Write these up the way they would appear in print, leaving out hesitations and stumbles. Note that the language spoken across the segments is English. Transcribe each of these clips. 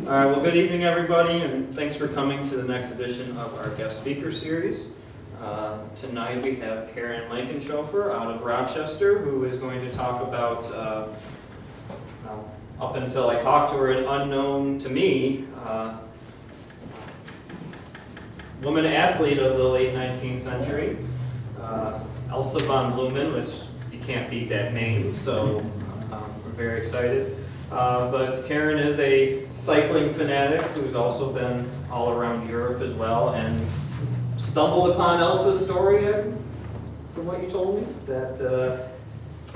All right, well, good evening, everybody, and thanks for coming to the next edition of our guest speaker series. Tonight we have Karen Lankenshofer out of Rochester, who is going to talk about, up until I talked to her, an unknown to me, woman athlete of the late 19th century, Elsa Von Blumen, which you can't beat that name, so we're very excited. But Karen is a cycling fanatic who's also been all around Europe as well, and stumbled upon Elsa's story from what you told me,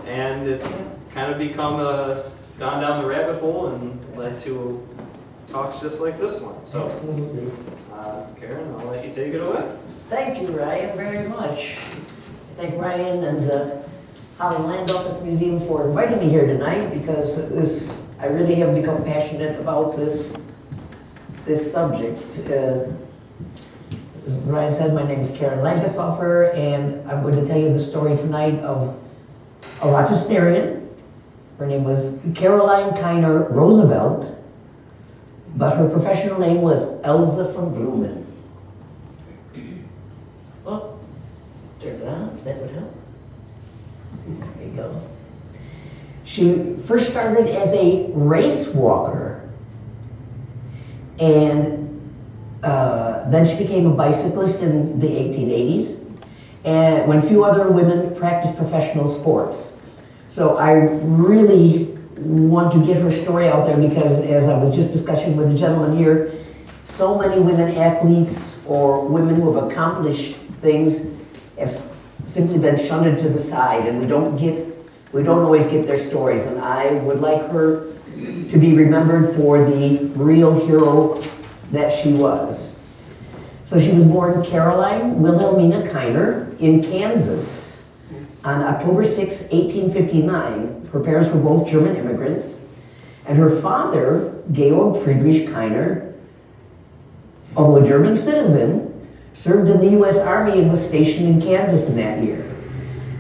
and it's kind of become gone down the rabbit hole and led to talks just like this one. So, Absolutely. Karen, I'll let you take it away. Thank you, Ryan, very much. I thank Ryan and the Holland Land Office Museum for inviting me here tonight, because I really have become passionate about this subject. As Ryan said, my name is Karen Lankenshofer, and I'm going to tell you the story tonight of a Rochesterian. Her name was Caroline Kiner Roosevelt, but her professional name was Elsa Von Blumen. Oh, turn it on, that would help. There you go. She first started as a race walker, and then she became a bicyclist in the 1880s, and when few other women practiced professional sports. So I really want to get her story out there, because as I was just discussing with the gentleman here, so many women athletes or women who have accomplished things have simply been shunted to the side, and we don't always get their stories, and I would like her to be remembered for the real hero that she was. So she was born Caroline Wilhelmina Kiner in Kansas on October 6, 1859. Her parents were both German immigrants, and her father, Georg Friedrich Kiner, although a German citizen, served in the U.S. Army and was stationed in Kansas in that year.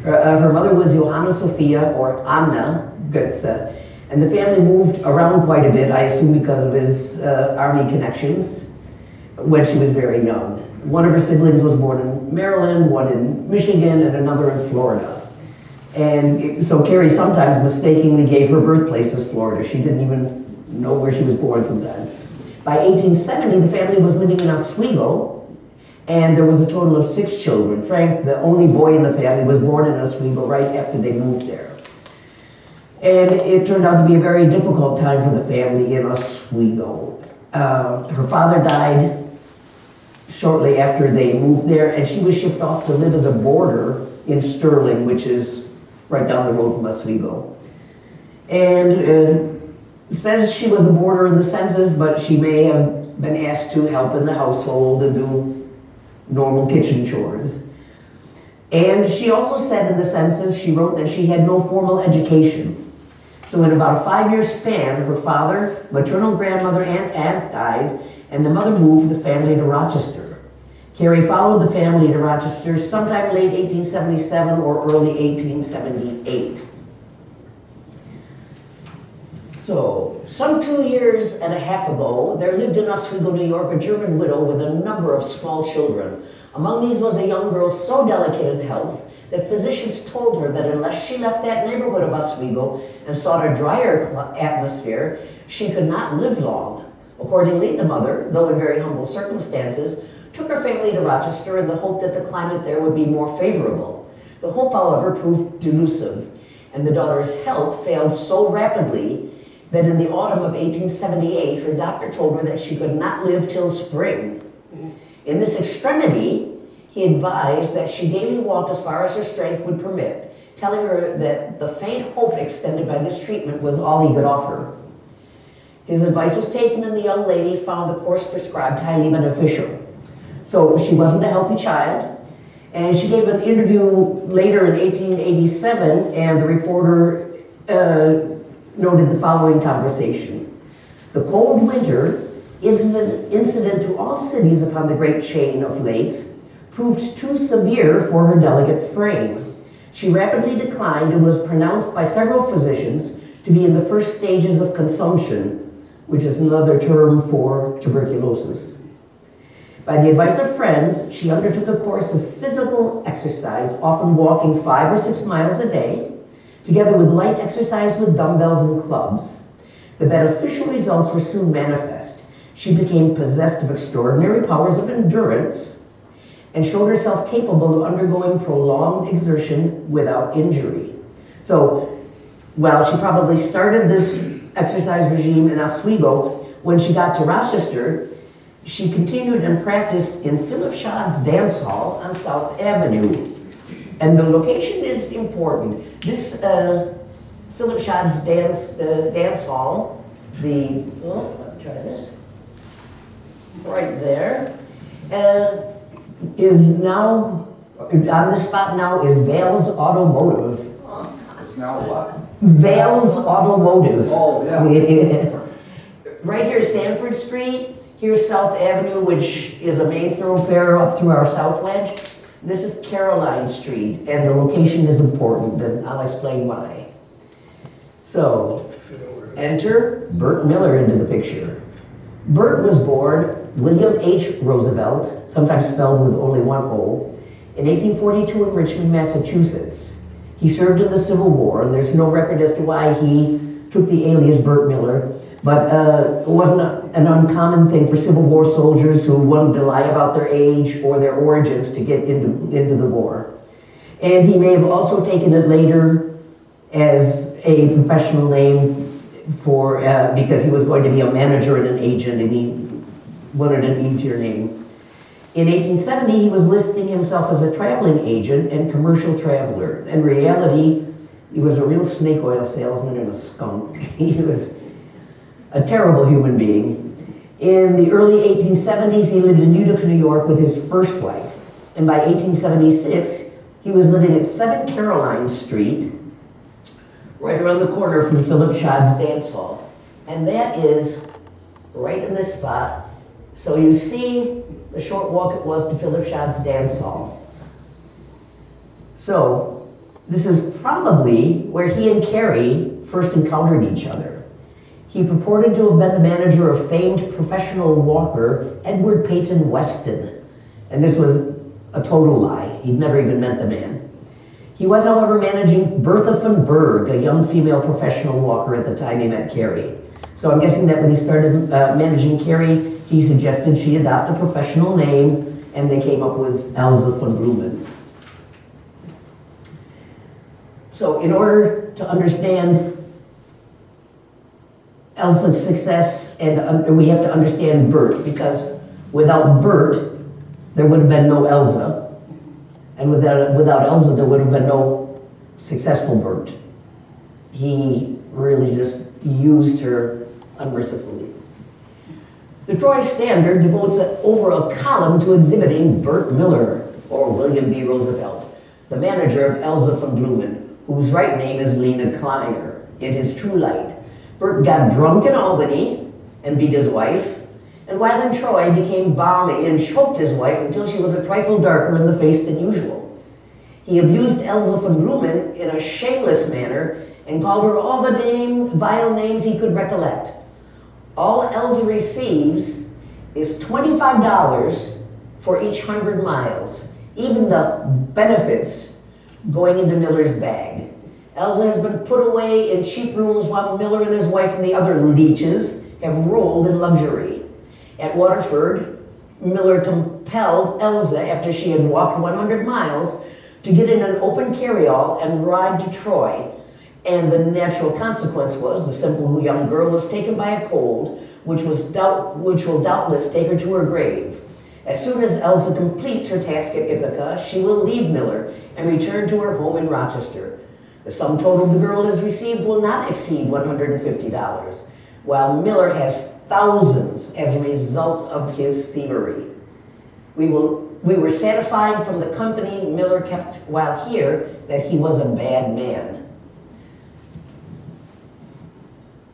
Her mother was Johanna Sophia, or Anna Götze, and the family moved around quite a bit, I assume because of his Army connections, when she was very young. One of her siblings was born in Maryland, one in Michigan, and another in Florida. And so Carrie sometimes mistakenly gave her birthplace as Florida. She didn't even know where she was born sometimes. By 1870, the family was living in Oswego, and there was a total of 6 children. Frank, the only boy in the family, was born in Oswego right after they moved there. And it turned out to be a very difficult time for the family in Oswego. Her father died shortly after they moved there, and she was shipped off to live as a boarder in Sterling, which is right down the road from Oswego. And it says she was a boarder in the census, but she may have been asked to help in the household and do normal kitchen chores. And she also said in the census, she wrote that she had no formal education. So in about a 5-year span, her father, maternal grandmother, and aunt died, and the mother moved the family to Rochester. Carrie followed the family to Rochester sometime late 1877 or early 1878. So, some 2 years and a half ago, there lived in Oswego, New York, a German widow with a number of small children. Among these was a young girl so delicate in health that physicians told her that unless she left that neighborhood of Oswego and sought a drier atmosphere, she could not live long. Accordingly, the mother, though in very humble circumstances, took her family to Rochester in the hope that the climate there would be more favorable. The hope, however, proved delusive, and the daughter's health failed so rapidly that in the autumn of 1878, her doctor told her that she could not live till spring. In this extremity, he advised that she daily walk as far as her strength would permit, telling her that the faint hope extended by this treatment was all he could offer. His advice was taken, and the young lady found the course prescribed highly beneficial. So she wasn't a healthy child, and she gave an interview later in 1887, and the reporter noted the following conversation. The cold winter, incident to all cities upon the great chain of lakes, proved too severe for her delicate frame. She rapidly declined and was pronounced by several physicians to be in the first stages of consumption, which is another term for tuberculosis. By the advice of friends, she undertook a course of physical exercise, often walking 5 or 6 miles a day, together with light exercise with dumbbells and clubs. The beneficial results were soon manifest. She became possessed of extraordinary powers of endurance and showed herself capable of undergoing prolonged exertion without injury. So, while she probably started this exercise regime in Oswego, when she got to Rochester, she continued and practiced in Philip Schaad's dance hall on South Avenue. And the location is important. This Philip Schaad's dance hall, try this, right there, is now, on this spot now is Vale's Automotive. It's now what? Vale's Automotive. Oh, yeah. Right here is Sanford Street. Here's South Avenue, which is a main thoroughfare up through our South Wedge. This is Caroline Street, and the location is important, and I'll explain why. So, enter Bert Miller into the picture. Bert was born William H. Roosevelt, sometimes spelled with only one O, in 1842 in Richmond, Massachusetts. He served in the Civil War, and there's no record as to why he took the alias Bert Miller, but it wasn't an uncommon thing for Civil War soldiers who wanted to lie about their age or their origins to get into the war. And he may have also taken it later as a professional name for because he was going to be a manager and an agent, and he wanted an easier name. In 1870, he was listing himself as a traveling agent and commercial traveler. In reality, he was a real snake oil salesman and a skunk. He was a terrible human being. In the early 1870s, he lived in Utica, New York with his first wife. And by 1876, he was living at 7 Caroline Street, right around the corner from Philip Schaad's dance hall. And that is right in this spot. So you see the short walk it was to Philip Schaad's dance hall. So this is probably where he and Carrie first encountered each other. He purported to have been the manager of famed professional walker Edward Peyton Weston. And this was a total lie. He'd never even met the man. He was, however, managing Bertha von Berg, a young female professional walker at the time he met Carrie. So I'm guessing that when he started managing Carrie, he suggested she adopt a professional name, and they came up with Elsa Von Blumen. So in order to understand Elsa's success, and we have to understand Bert, because without Bert, there would have been no Elsa. And without Elsa, there would have been no successful Bert. He really just used her unmercifully. The Troy Standard devotes over a column to exhibiting Bert Miller, or William B. Roosevelt, the manager of Elsa Von Blumen, whose right name is Lena Kleiner, in his true light. Bert got drunk in Albany and beat his wife, and while in Troy became balmy and choked his wife until she was a trifle darker in the face than usual. He abused Elsa Von Blumen in a shameless manner and called her all the vile names he could recollect. All Elsa receives is $25 for each 100 miles, even the benefits going into Miller's bag. Elsa has been put away in cheap rooms while Miller and his wife and the other leeches have rolled in luxury. At Waterford, Miller compelled Elsa, after she had walked 100 miles, to get in an open carryall and ride to Troy. And the natural consequence was the simple young girl was taken by a cold, which will doubtless take her to her grave. As soon as Elsa completes her task at Ithaca, she will leave Miller and return to her home in Rochester. The sum total the girl has received will not exceed $150, while Miller has thousands as a result of his thievery. We were satisfied from the company Miller kept while here that he was a bad man.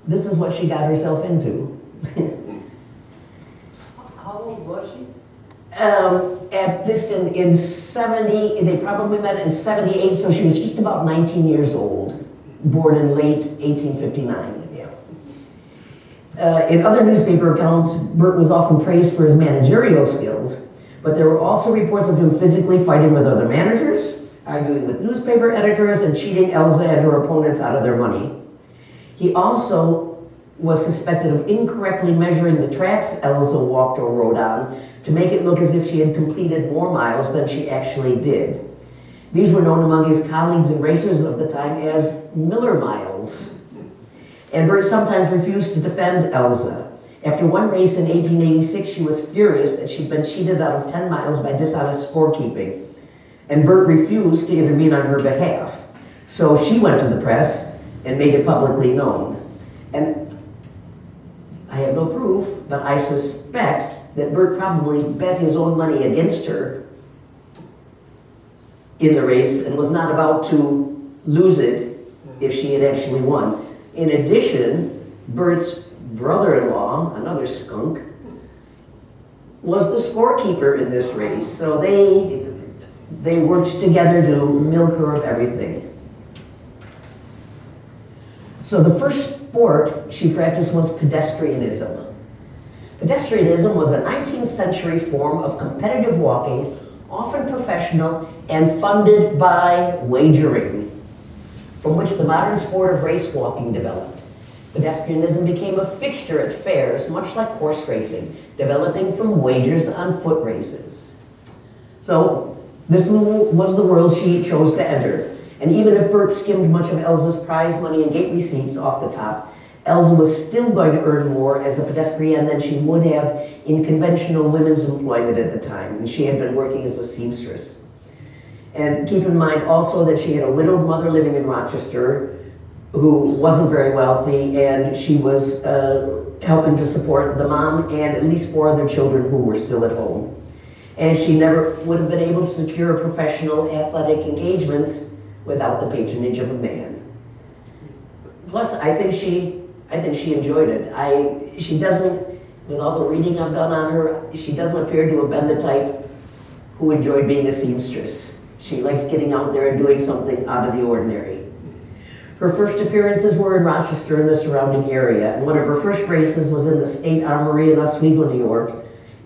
This is what she got herself into. How old was she? At this in 70, they probably met in 78, so she was just about 19 years old, born in late 1859. Yeah. In other newspaper accounts, Bert was often praised for his managerial skills, but there were also reports of him physically fighting with other managers, arguing with newspaper editors, and cheating Elsa and her opponents out of their money. He also was suspected of incorrectly measuring the tracks Elsa walked or rode on to make it look as if she had completed more miles than she actually did. These were known among his colleagues and racers of the time as Miller miles. And Bert sometimes refused to defend Elsa. After one race in 1886, she was furious that she'd been cheated out of 10 miles by dishonest scorekeeping. And Bert refused to intervene on her behalf. So she went to the press and made it publicly known. And I have no proof, but I suspect that Bert probably bet his own money against her in the race and was not about to lose it if she had actually won. In addition, Bert's brother-in-law, another skunk, was the scorekeeper in this race. So they worked together to milk her of everything. So the first sport she practiced was pedestrianism. Pedestrianism was a 19th century form of competitive walking, often professional and funded by wagering, from which the modern sport of race walking developed. Pedestrianism became a fixture at fairs, much like horse racing, developing from wagers on foot races. So this was the world she chose to enter. And even if Bert skimmed much of Elsa's prize money and gate receipts off the top, Elsa was still going to earn more as a pedestrian than she would have in conventional women's employment at the time, and she had been working as a seamstress. And keep in mind also that she had a widowed mother living in Rochester who wasn't very wealthy, and she was helping to support the mom and at least 4 other children who were still at home. And she never would have been able to secure professional athletic engagements without the patronage of a man. Plus, I think she enjoyed it. She doesn't, with all the reading I've done on her, she doesn't appear to have been the type who enjoyed being a seamstress. She liked getting out there and doing something out of the ordinary. Her first appearances were in Rochester and the surrounding area, and one of her first races was in the State Armory in Oswego, New York,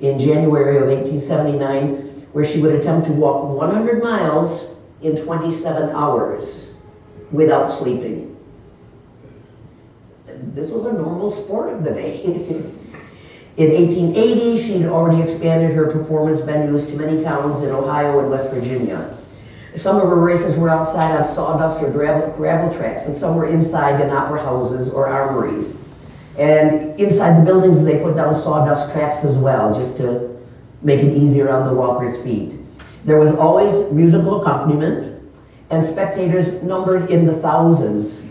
in January of 1879, where she would attempt to walk 100 miles in 27 hours without sleeping. This was a normal sport of the day. In 1880, she had already expanded her performance venues to many towns in Ohio and West Virginia. Some of her races were outside on sawdust or gravel tracks, and some were inside in opera houses or armories. And inside the buildings, they put down sawdust tracks as well, just to make it easier on the walkers' feet. There was always musical accompaniment, and spectators numbered in the thousands.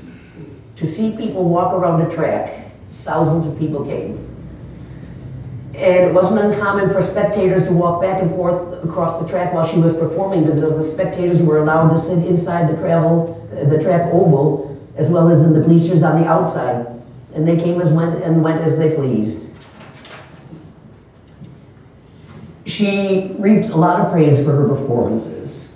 To see people walk around a track, thousands of people came. And it wasn't uncommon for spectators to walk back and forth across the track while she was performing, because the spectators were allowed to sit inside the track oval, as well as in the bleachers on the outside. And they came and went as they pleased. She reaped a lot of praise for her performances.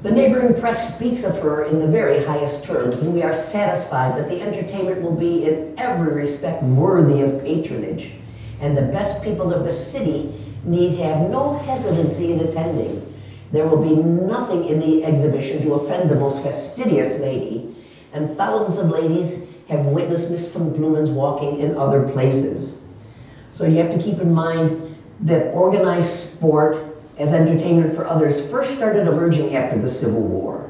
The neighboring press speaks of her in the very highest terms, and we are satisfied that the entertainment will be in every respect worthy of patronage, and the best people of the city need have no hesitancy in attending. There will be nothing in the exhibition to offend the most fastidious lady, and thousands of ladies have witnessed Miss von Blumen's walking in other places. So you have to keep in mind that organized sport as entertainment for others first started emerging after the Civil War.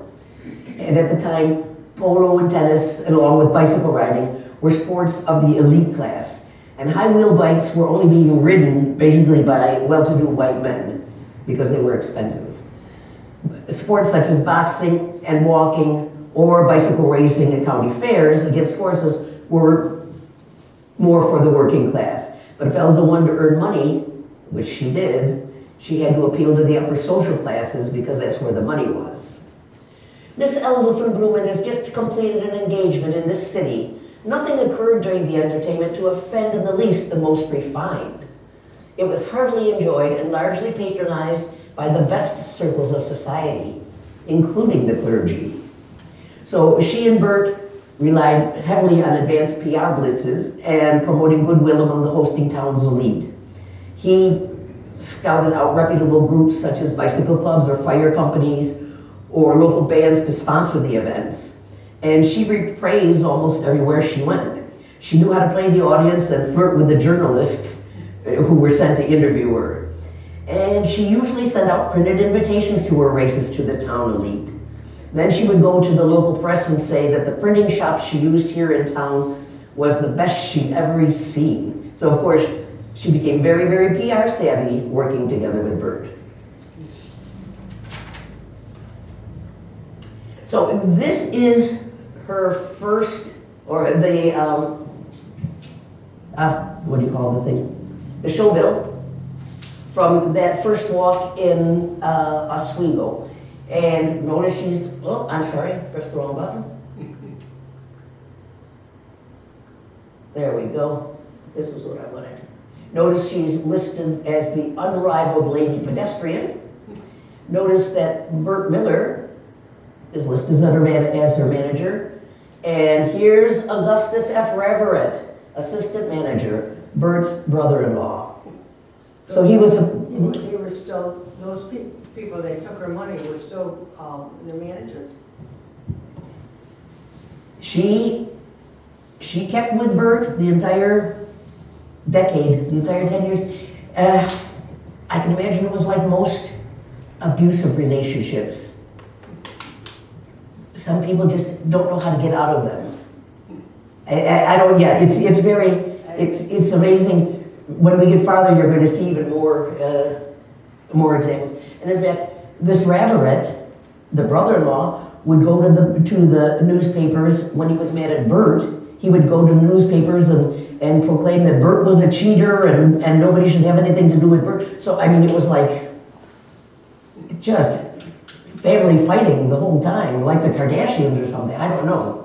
And at the time, polo and tennis, and along with bicycle riding, were sports of the elite class. And high-wheel bikes were only being ridden basically by well-to-do white men because they were expensive. Sports such as boxing and walking or bicycle racing at county fairs against horses were more for the working class. But if Elsa wanted to earn money, which she did, she had to appeal to the upper social classes because that's where the money was. Miss Elsa von Blumen has just completed an engagement in this city. Nothing occurred during the entertainment to offend in the least the most refined. It was heartily enjoyed and largely patronized by the best circles of society, including the clergy. So she and Bert relied heavily on advanced PR blitzes and promoting goodwill among the hosting town's elite. He scouted out reputable groups such as bicycle clubs or fire companies or local bands to sponsor the events. And she reaped praise almost everywhere she went. She knew how to play the audience and flirt with the journalists who were sent to interview her. And she usually sent out printed invitations to her races to the town elite. Then she would go to the local press and say that the printing shop she used here in town was the best she'd ever seen. So of course, she became very, very PR savvy working together with Bert. So this is her first, or the, what do you call the thing? The show bill from that first walk in Oswego. And notice she's, oh, I'm sorry, pressed the wrong button. There we go. This is what I wanted. Notice she's listed as the unrivaled lady pedestrian. Notice that Bert Miller is listed as her manager. And here's Augustus F. Reverett, assistant manager, Bert's brother-in-law. So he was a... They were still, those people that took her money were still the manager? She kept with Bert the entire decade, the entire 10 years. I can imagine it was like most abusive relationships. Some people just don't know how to get out of them. I don't, yeah, it's very, it's amazing. When we get farther, you're going to see even more examples. And in fact, this Raverett, the brother-in-law, would go to the newspapers when he was mad at Bert. He would go to the newspapers and proclaim that Bert was a cheater and nobody should have anything to do with Bert. So, I mean, it was like just family fighting the whole time, like the Kardashians or something. I don't know.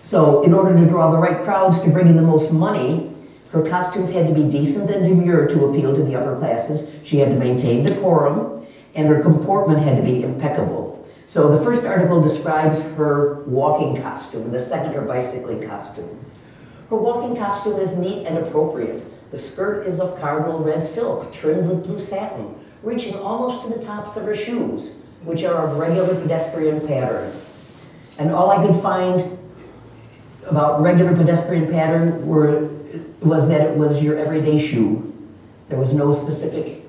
So in order to draw the right crowds to bring in the most money, her costumes had to be decent and demure to appeal to the upper classes. She had to maintain decorum, and her comportment had to be impeccable. So the first article describes her walking costume, the second her bicycling costume. Her walking costume is neat and appropriate. The skirt is of cardinal red silk, trimmed with blue satin, reaching almost to the tops of her shoes, which are of regular pedestrian pattern. And all I could find about regular pedestrian pattern was that it was your everyday shoe. There was no specific,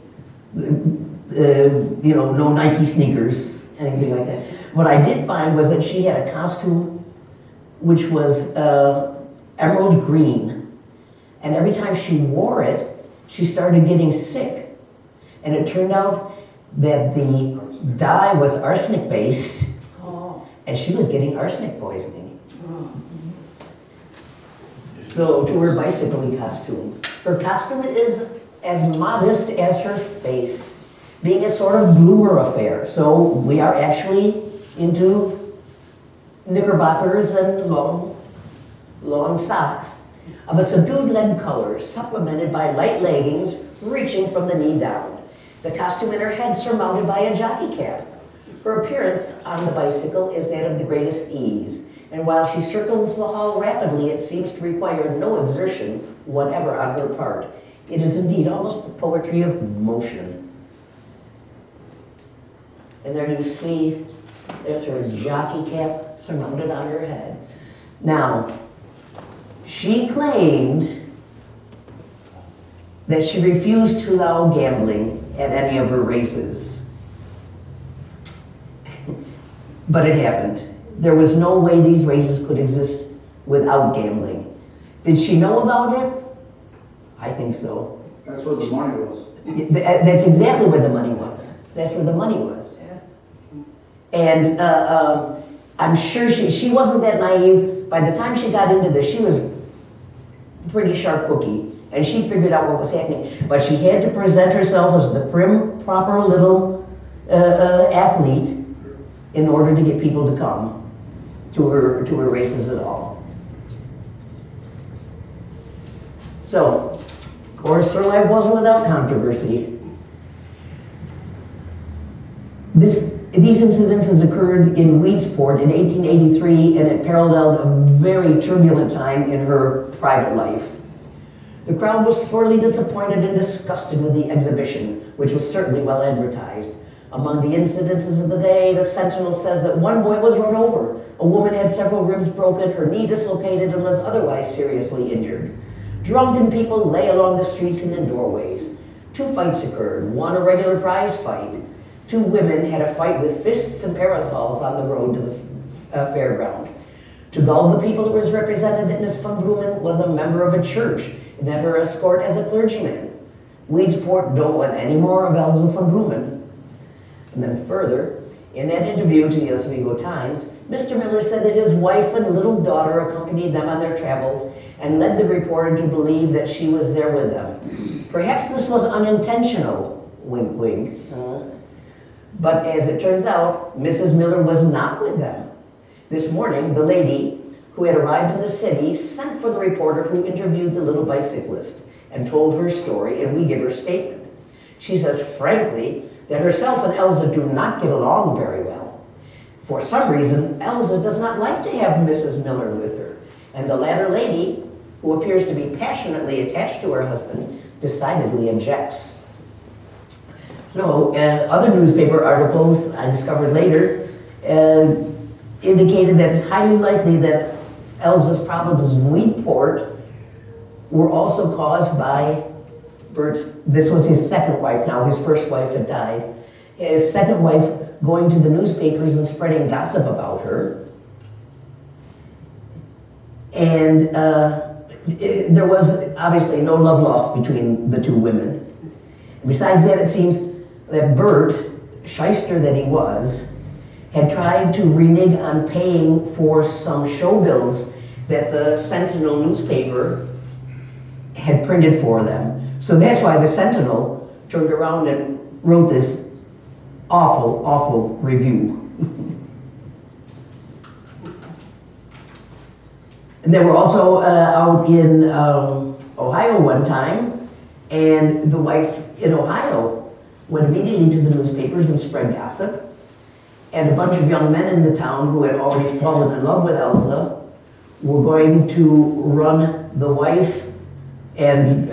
no Nike sneakers, anything like that. What I did find was that she had a costume which was emerald green. And every time she wore it, she started getting sick. And it turned out that the dye was arsenic-based, and she was getting arsenic poisoning. So to her bicycling costume. Her costume is as modest as her face, being a sort of bloomer affair. So we are actually into knickerbockers and long socks of a subdued lead color, supplemented by light leggings reaching from the knee down. The costume in her head surmounted by a jockey cap. Her appearance on the bicycle is that of the greatest ease. And while she circles the hall rapidly, it seems to require no exertion whatever on her part. It is indeed almost the poetry of motion. And there you see, there's her jockey cap surmounted on her head. Now, she claimed that she refused to allow gambling at any of her races. But it happened. There was no way these races could exist without gambling. Did she know about it? I think so. That's where the money was. That's exactly where the money was. That's where the money was. Yeah. And I'm sure she wasn't that naive. By the time she got into this, she was a pretty sharp cookie. And she figured out what was happening. But she had to present herself as the prim, proper little athlete in order to get people to come to her races at all. So, of course, her life wasn't without controversy. These incidences occurred in Weedsport in 1883, and it paralleled a very turbulent time in her private life. The crowd was sorely disappointed and disgusted with the exhibition, which was certainly well advertised. Among the incidences of the day, the Sentinel says that one boy was run over, a woman had several ribs broken, her knee dislocated, and was otherwise seriously injured. Drunken people lay along the streets and in doorways. 2 fights occurred, one a regular prize fight. 2 women had a fight with fists and parasols on the road to the fairground. To gull the people, it was represented that Miss Von Blumen was a member of a church and that her escort as a clergyman. Weedsport don't want any more of Elsa Von Blumen. And then further, in that interview to the Oswego Times, Mr. Miller said that his wife and little daughter accompanied them on their travels and led the reporter to believe that she was there with them. Perhaps this was unintentional, wink wink. But as it turns out, Mrs. Miller was not with them. This morning, the lady who had arrived in the city sent for the reporter who interviewed the little bicyclist and told her story, and we give her statement. She says, frankly, that herself and Elsa do not get along very well. For some reason, Elsa does not like to have Mrs. Miller with her, and the latter lady, who appears to be passionately attached to her husband, decidedly objects. So, other newspaper articles I discovered later indicated that it's highly likely that Elsa's problems in Weedport were also caused by this was his second wife now, his first wife had died. His second wife going to the newspapers and spreading gossip about her. And there was obviously no love lost between the 2 women. Besides that, it seems that Bert, shyster that he was, had tried to renege on paying for some show bills that the Sentinel newspaper had printed for them. So that's why the Sentinel turned around and wrote this awful, awful review. And they were also out in Ohio one time, and the wife in Ohio went immediately to the newspapers and spread gossip. And a bunch of young men in the town who had already fallen in love with Elsa were going to run the wife, and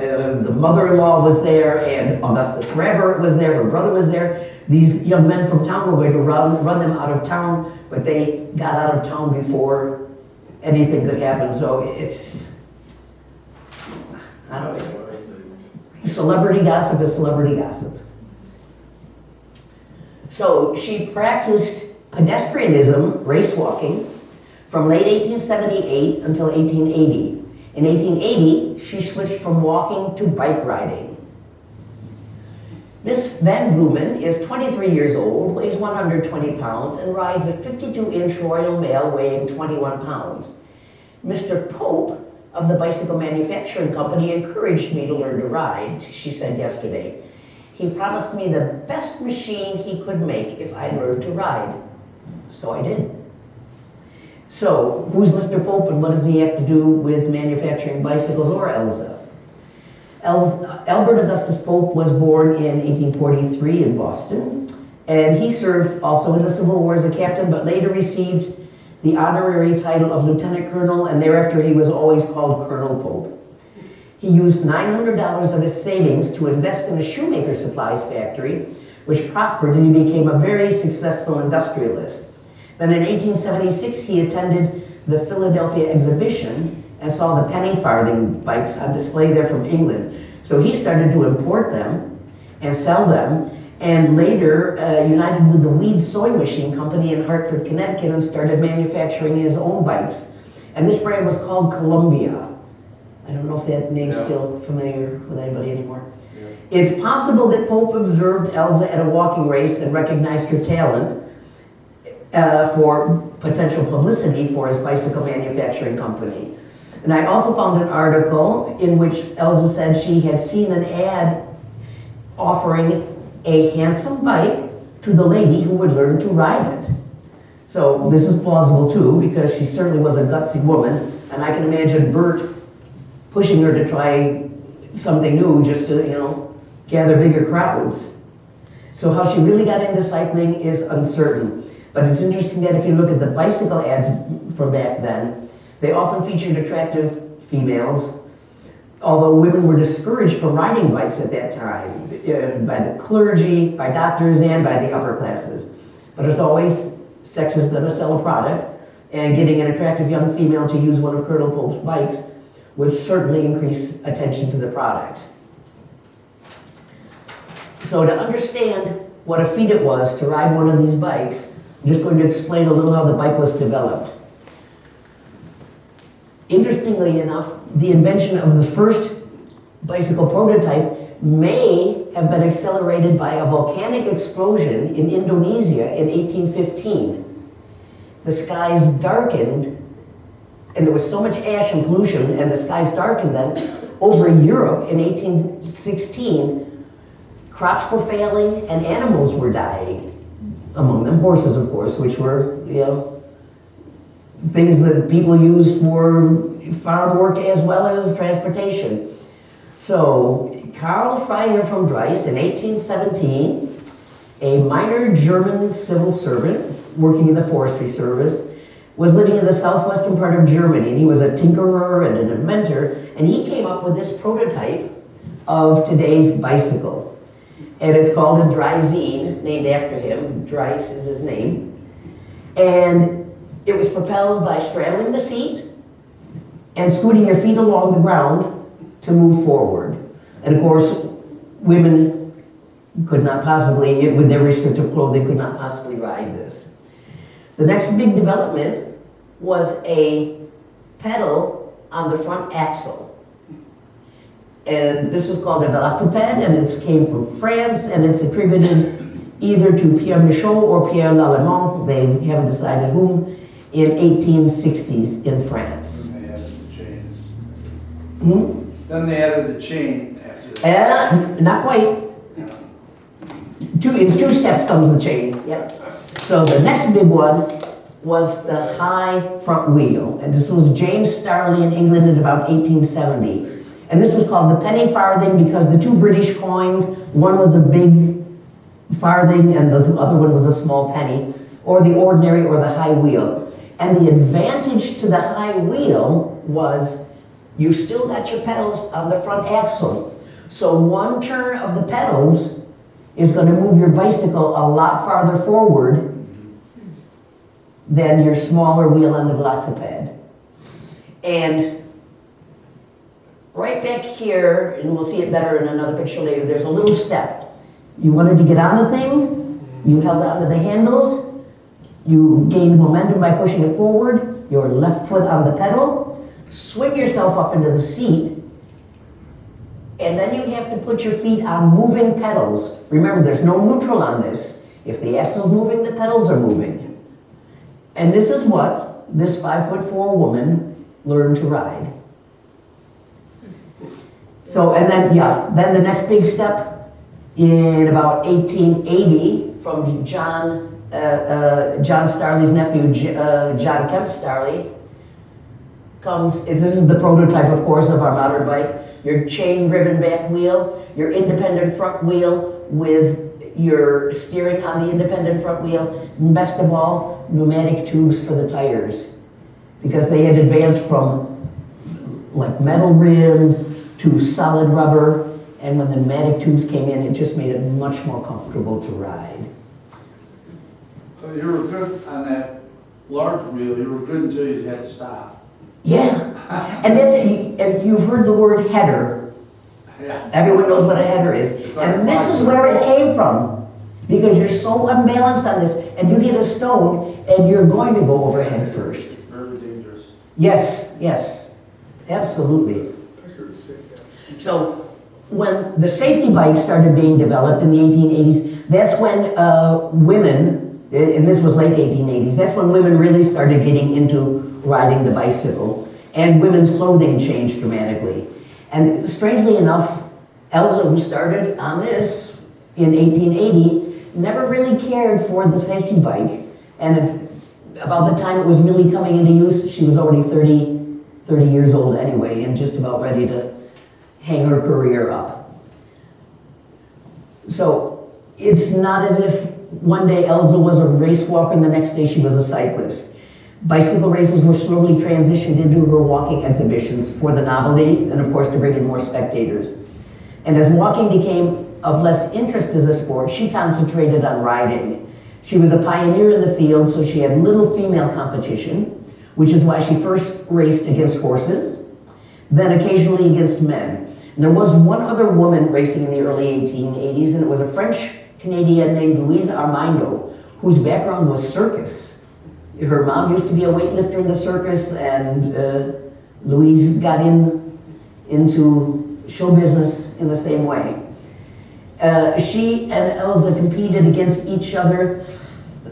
the mother-in-law was there, and Augustus Raver was there, her brother was there. These young men from town were going to run them out of town, but they got out of town before anything could happen. So it's, I don't know. Celebrity gossip is celebrity gossip. So she practiced pedestrianism, race walking, from late 1878 until 1880. In 1880, she switched from walking to bike riding. Miss Van Blumen is 23 years old, weighs 120 pounds, and rides a 52-inch Royal Mail weighing 21 pounds. Mr. Pope of the Bicycle Manufacturing Company encouraged me to learn to ride, she said yesterday. He promised me the best machine he could make if I learned to ride. So I did. So, who's Mr. Pope and what does he have to do with manufacturing bicycles or Elsa? Albert Augustus Pope was born in 1843 in Boston, and he served also in the Civil War as a captain, but later received the honorary title of Lieutenant Colonel, and thereafter he was always called Colonel Pope. He used $900 of his savings to invest in a shoemaker supplies factory, which prospered and he became a very successful industrialist. Then in 1876, he attended the Philadelphia exhibition and saw the penny farthing bikes on display there from England. So he started to import them and sell them, and later united with the Weed Sewing Machine Company in Hartford, Connecticut, and started manufacturing his own bikes. And this brand was called Columbia. I don't know if that name's still familiar with anybody anymore. Yeah. It's possible that Pope observed Elsa at a walking race and recognized her talent for potential publicity for his bicycle manufacturing company. And I also found an article in which Elsa said she had seen an ad offering a handsome bike to the lady who would learn to ride it. So this is plausible too, because she certainly was a gutsy woman, and I can imagine Bert pushing her to try something new just to, gather bigger crowds. So how she really got into cycling is uncertain. But it's interesting that if you look at the bicycle ads from back then, they often featured attractive females, although women were discouraged from riding bikes at that time by the clergy, by doctors, and by the upper classes. But as always, sex is going to sell a product, and getting an attractive young female to use one of Colonel Pope's bikes would certainly increase attention to the product. So to understand what a feat it was to ride one of these bikes, I'm just going to explain a little how the bike was developed. Interestingly enough, the invention of the first bicycle prototype may have been accelerated by a volcanic explosion in Indonesia in 1815. The skies darkened, and there was so much ash and pollution, and the skies darkened then, over Europe in 1816, crops were failing and animals were dying. Among them horses, of course, which were, things that people use for farm work as well as transportation. So, Karl Freyer von Drais in 1817, a minor German civil servant working in the forestry service, was living in the southwestern part of Germany, and he was a tinkerer and an inventor, and he came up with this prototype of today's bicycle. And it's called a Dreisine, named after him. Drais is his name. And it was propelled by straddling the seat and scooting your feet along the ground to move forward. And of course, women could not possibly, with their restrictive clothing, could not possibly ride this. The next big development was a pedal on the front axle. And this was called a velocipede, and it came from France, and it's attributed either to Pierre Michaud or Pierre Lallemand, they haven't decided whom, in 1860s in France. Then they added the chain. Hmm? Then they added the chain after that. Not quite. In two steps comes the chain. Yep. So the next big one was the high front wheel, and this was James Starley in England in about 1870. And this was called the penny farthing because the two British coins, one was a big farthing and the other one was a small penny, or the ordinary or the high wheel. And the advantage to the high wheel was you still got your pedals on the front axle. So one turn of the pedals is going to move your bicycle a lot farther forward than your smaller wheel on the velocipede. And right back here, and we'll see it better in another picture later, there's a little step. You wanted to get on the thing, you held onto the handles, you gained momentum by pushing it forward, your left foot on the pedal, swing yourself up into the seat, and then you have to put your feet on moving pedals. Remember, there's no neutral on this. If the axle's moving, the pedals are moving. And this is what this 5'4" woman learned to ride. So, and then, then the next big step in about 1880 from John Starley's nephew, John Kemp Starley, comes, this is the prototype, of course, of our modern bike, your chain-driven back wheel, your independent front wheel with your steering on the independent front wheel, and best of all, pneumatic tubes for the tires, because they had advanced from like metal rims to solid rubber, and when the pneumatic tubes came in, it just made it much more comfortable to ride. So you were good on that large wheel, you were good until you had to stop. Yeah, and you've heard the word header. Yeah. Everyone knows what a header is. It's like And this is where it came from. Because you're so unbalanced on this, and you hit a stone, and you're going to go over head first. Very dangerous. Yes, yes, absolutely. So when the safety bikes started being developed in the 1880s, that's when women, and this was late 1880s, that's when women really started getting into riding the bicycle, and women's clothing changed dramatically. And strangely enough, Elsa, who started on this in 1880, never really cared for the safety bike. And about the time it was really coming into use, she was already 30 years old anyway, and just about ready to hang her career up. So it's not as if one day Elsa was a race walker and the next day she was a cyclist. Bicycle races were slowly transitioned into her walking exhibitions for the novelty and of course to bring in more spectators. And as walking became of less interest as a sport, she concentrated on riding. She was a pioneer in the field, so she had little female competition, which is why she first raced against horses, then occasionally against men. And there was one other woman racing in the early 1880s, and it was a French-Canadian named Louise Armando, whose background was circus. Her mom used to be a weightlifter in the circus, and Louise got into show business in the same way. She and Elsa competed against each other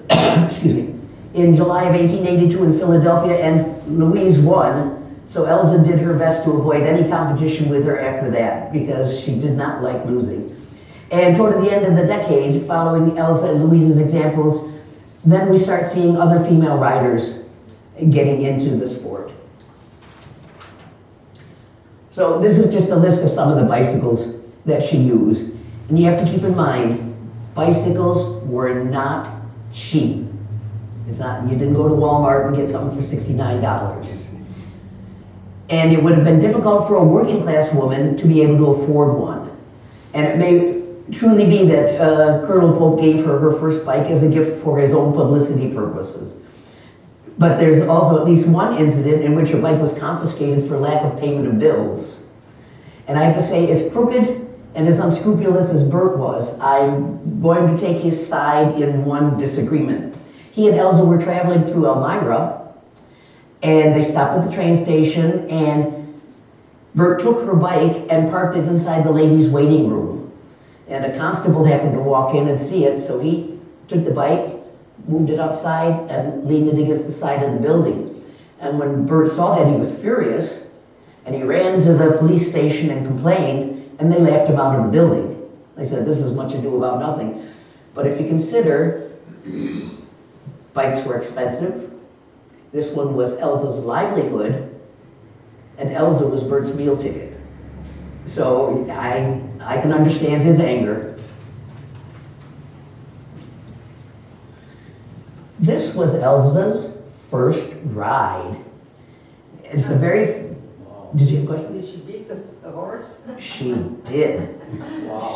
excuse me, in July of 1882 in Philadelphia, and Louise won. So Elsa did her best to avoid any competition with her after that because she did not like losing. And toward the end of the decade, following Elsa and Louise's examples, then we start seeing other female riders getting into the sport. So this is just a list of some of the bicycles that she used. And you have to keep in mind, bicycles were not cheap. It's not, you didn't go to Walmart and get something for $69. And it would have been difficult for a working class woman to be able to afford one. And it may truly be that Colonel Pope gave her her first bike as a gift for his own publicity purposes. But there's also at least one incident in which her bike was confiscated for lack of payment of bills. And I have to say, as crooked and as unscrupulous as Bert was, I'm going to take his side in one disagreement. He and Elsa were traveling through Elmira, and they stopped at the train station, and Bert took her bike and parked it inside the ladies' waiting room. And a constable happened to walk in and see it, so he took the bike, moved it outside, and leaned it against the side of the building. And when Bert saw that, he was furious, and he ran to the police station and complained, and they laughed him out of the building. They said, this is much ado about nothing. But if you consider, bikes were expensive, this one was Elsa's livelihood, and Elsa was Bert's meal ticket. So I can understand his anger. This was Elsa's first ride. It's a very, did you have a question? Did she beat the horse? She did.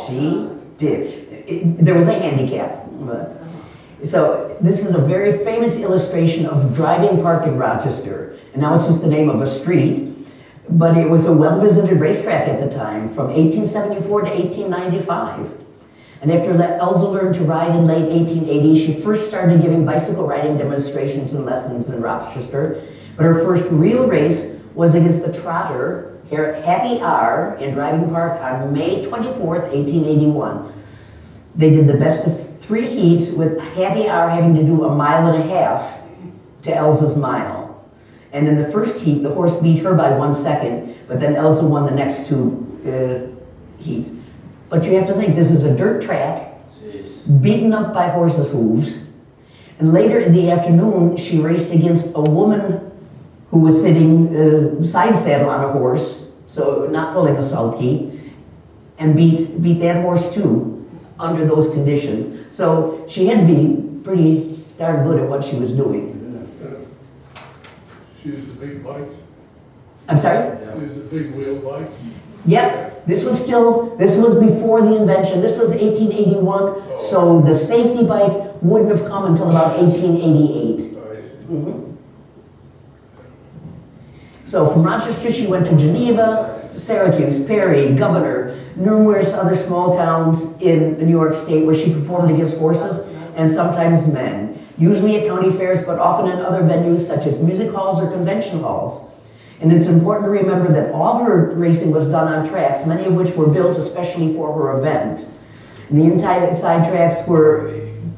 She did. There was a handicap. So this is a very famous illustration of driving park in Rochester. And now it's just the name of a street. But it was a well-visited racetrack at the time, from 1874 to 1895. And after Elsa learned to ride in late 1880s, she first started giving bicycle riding demonstrations and lessons in Rochester. But her first real race was against the trotter, Hattie R., in Driving Park on May 24th, 1881. They did the best of 3 heats, with Hattie R. having to do 1.5 miles to Elsa's mile. And in the first heat, the horse beat her by 1 second, but then Elsa won the next 2 heats. But you have to think, this is a dirt track, beaten up by horses' hooves. And later in the afternoon, she raced against a woman who was sitting side saddle on a horse, so not pulling a sulky, and beat that horse too under those conditions. So she had to be pretty darn good at what she was doing. She used a big bike. I'm sorry? She used a big wheel bike. Yep, this was before the invention. This was 1881, so the safety bike wouldn't have come until about 1888. I see. Mm-hmm. So from Rochester, she went to Geneva, Syracuse, Perry, Governor, numerous other small towns in New York State where she performed against horses and sometimes men, usually at county fairs, but often in other venues such as music halls or convention halls. And it's important to remember that all of her racing was done on tracks, many of which were built especially for her event. And the inside tracks were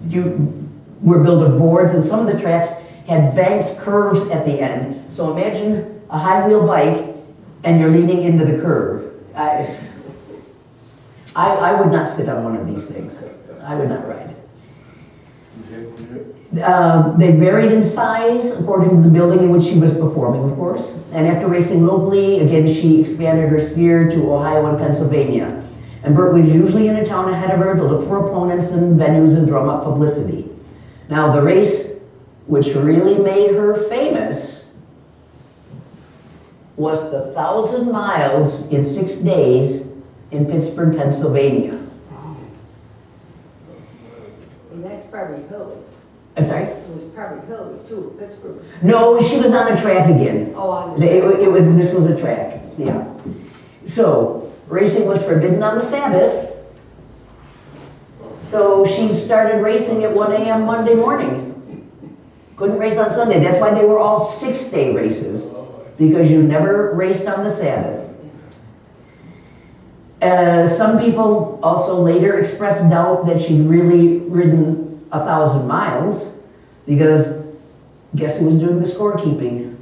built of boards, and some of the tracks had banked curves at the end. So imagine a high wheel bike and you're leaning into the curve. I would not sit on one of these things. I would not ride. They varied in size according to the building in which she was performing, of course. And after racing locally, again, she expanded her sphere to Ohio and Pennsylvania. And Bert was usually in a town ahead of her to look for opponents and venues and drum up publicity. Now, the race which really made her famous was the 1,000 miles in 6 days in Pittsburgh, Pennsylvania. And that's probably Hillary. I'm sorry? It was probably Hillary too, Pittsburgh. No, she was on a track again. Oh, on This was a track, yeah. So, racing was forbidden on the Sabbath. So she started racing at 1 a.m. Monday morning. Couldn't race on Sunday. That's why they were all 6-day races, because you never raced on the Sabbath. Some people also later expressed doubt that she'd really ridden 1,000 miles, because guess who was doing the scorekeeping?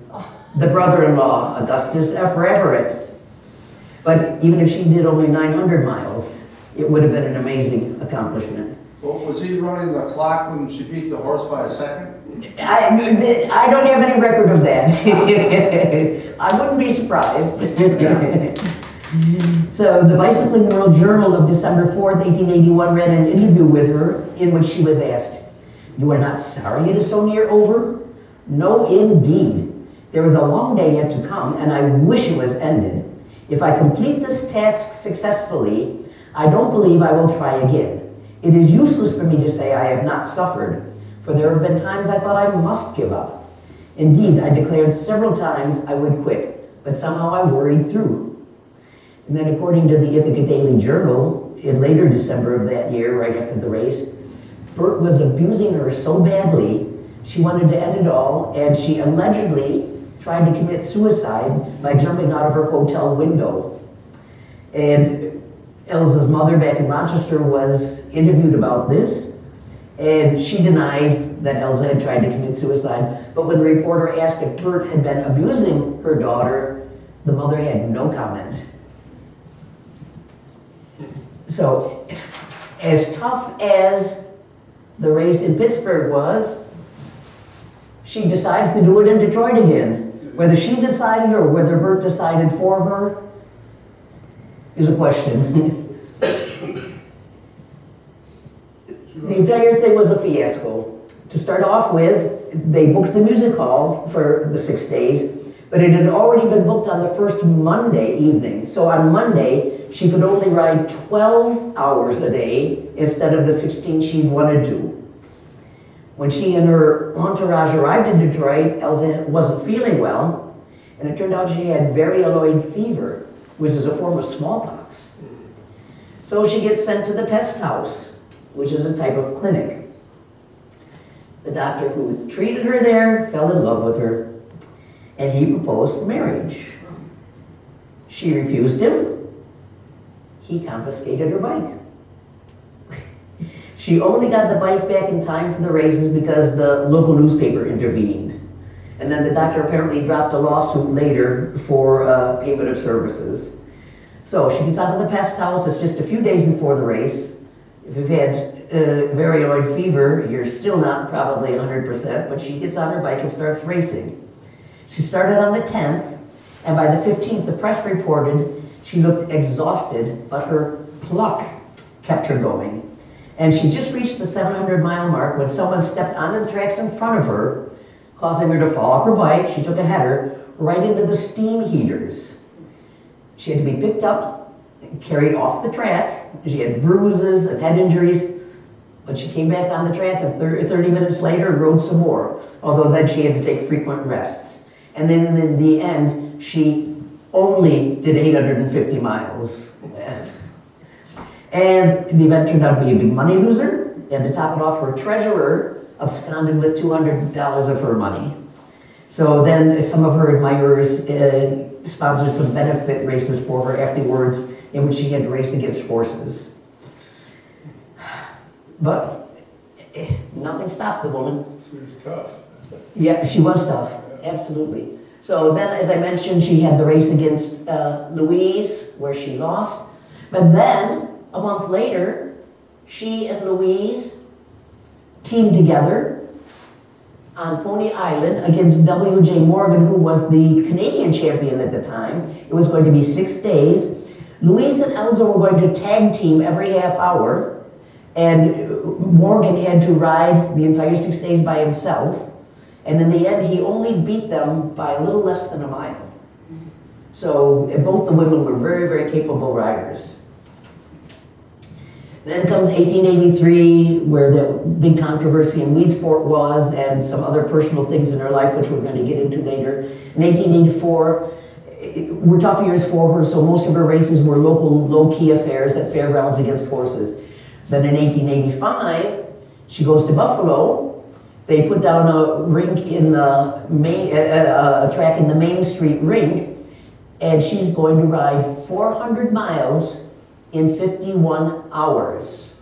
The brother-in-law, Augustus F. Everett. But even if she did only 900 miles, it would have been an amazing accomplishment. Well, was he running the clock when she beat the horse by a second? I don't have any record of that. I wouldn't be surprised. So the Bicycling World Journal of December 4th, 1881 ran an interview with her in which she was asked, "You are not sorry it is so near over?" "No, indeed. There is a long day yet to come, and I wish it was ended. If I complete this task successfully, I don't believe I will try again. It is useless for me to say I have not suffered, for there have been times I thought I must give up. Indeed, I declared several times I would quit, but somehow I worried through." And then according to the Ithaca Daily Journal, in later December of that year, right after the race, Bert was abusing her so badly, she wanted to end it all, and she allegedly tried to commit suicide by jumping out of her hotel window. And Elsa's mother back in Rochester was interviewed about this, and she denied that Elsa had tried to commit suicide. But when the reporter asked if Bert had been abusing her daughter, the mother had no comment. So, as tough as the race in Pittsburgh was, she decides to do it in Detroit again. Whether she decided or whether Bert decided for her is a question. The entire thing was a fiasco. To start off with, they booked the music hall for the 6 days, but it had already been booked on the first Monday evening. So on Monday, she could only ride 12 hours a day instead of the 16 she'd wanted to. When she and her entourage arrived in Detroit, Elsa wasn't feeling well, and it turned out she had varioid fever, which is a form of smallpox. So she gets sent to the pest house, which is a type of clinic. The doctor who treated her there fell in love with her, and he proposed marriage. She refused him. He confiscated her bike. She only got the bike back in time for the races because the local newspaper intervened. And then the doctor apparently dropped a lawsuit later for payment of services. So she gets out of the pest house. It's just a few days before the race. If you've had varioid fever, you're still not probably 100%, but she gets on her bike and starts racing. She started on the 10th, and by the 15th, the press reported she looked exhausted, but her pluck kept her going. And she just reached the 700-mile mark when someone stepped onto the tracks in front of her, causing her to fall off her bike. She took a header right into the steam heaters. She had to be picked up and carried off the track. She had bruises and head injuries, but she came back on the track and 30 minutes later and rode some more, although then she had to take frequent rests. And then in the end, she only did 850 miles. And the event turned out to be a big money loser, and to top it off, her treasurer absconded with $200 of her money. So then some of her admirers sponsored some benefit races for her afterwards, in which she had to race against horses. But nothing stopped the woman. She was tough. Yeah, she was tough, absolutely. So then, as I mentioned, she had the race against Louise, where she lost. But then, a month later, she and Louise teamed together on Pony Island against W.J. Morgan, who was the Canadian champion at the time. It was going to be 6 days. Louise and Elsa were going to tag team every half hour, and Morgan had to ride the entire 6 days by himself. And in the end, he only beat them by a little less than a mile. So both the women were very, very capable riders. Then comes 1883, where the big controversy in weed sport was, and some other personal things in her life, which we're going to get into later. In 1884, were tough years for her, so most of her races were local, low-key affairs at fairgrounds against horses. Then in 1885, she goes to Buffalo. They put down a rink in the main, a track in the Main Street rink, and she's going to ride 400 miles in 51 hours.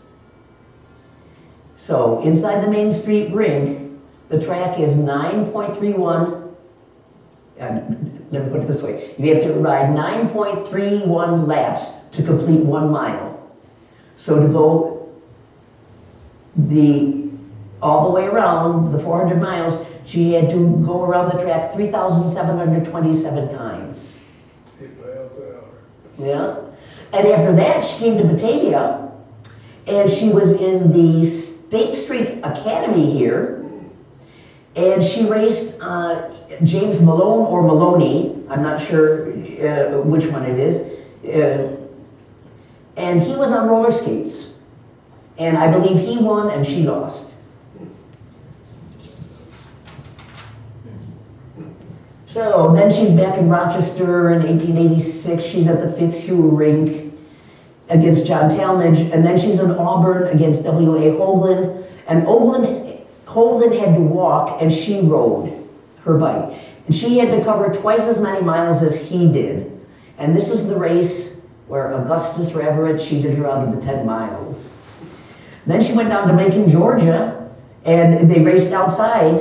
So inside the Main Street rink, the track is 9.31. Let me put it this way: you have to ride 9.31 laps to complete 1 mile. So to go all the way around the 400 miles, she had to go around the track 3,727 times. 8 miles an hour. Yeah. And after that, she came to Batavia, and she was in the State Street Academy here, and she raced James Malone or Maloney, I'm not sure which one it is, and he was on roller skates. And I believe he won and she lost. So then she's back in Rochester in 1886. She's at the Fitzhugh rink against John Talmadge. And then she's in Auburn against W.A. Hoagland. And Hoagland had to walk and she rode her bike. And she had to cover twice as many miles as he did. And this is the race where Augustus Raverett cheated her out of the 10 miles. Then she went down to Macon, Georgia, and they raced outside.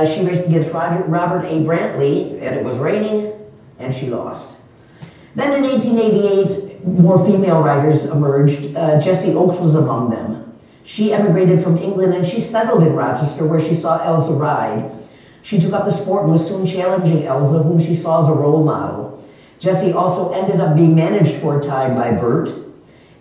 She raced against Robert A. Brantley, and it was raining, and she lost. Then in 1888, more female riders emerged. Jessie Oakes was among them. She emigrated from England, and she settled in Rochester, where she saw Elsa ride. She took up the sport and was soon challenging Elsa, whom she saw as a role model. Jessie also ended up being managed for a time by Bert.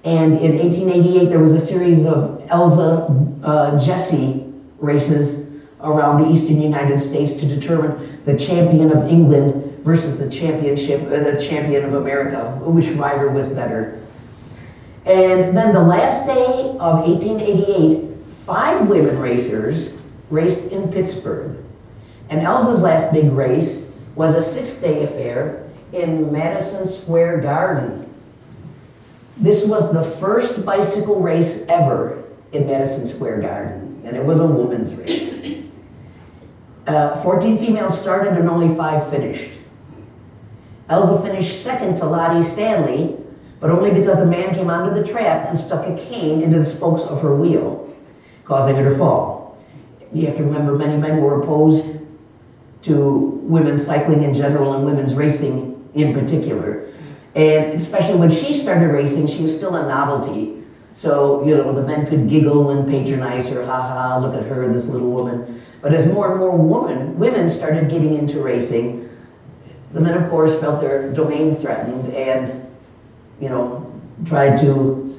And in 1888, there was a series of Elsa-Jessie races around the eastern United States to determine the champion of England versus the champion of America, which rider was better. And then the last day of 1888, 5 women racers raced in Pittsburgh. And Elsa's last big race was a 6-day affair in Madison Square Garden. This was the first bicycle race ever in Madison Square Garden, and it was a women's race. 14 females started and only 5 finished. Elsa finished second to Lottie Stanley, but only because a man came onto the track and stuck a cane into the spokes of her wheel, causing her to fall. You have to remember, many men were opposed to women cycling in general and women's racing in particular. And especially when she started racing, she was still a novelty. So, you know, the men could giggle and patronize her, ha ha, look at her, this little woman. But as more and more women started getting into racing, the men, of course, felt their domain threatened and, you know, tried to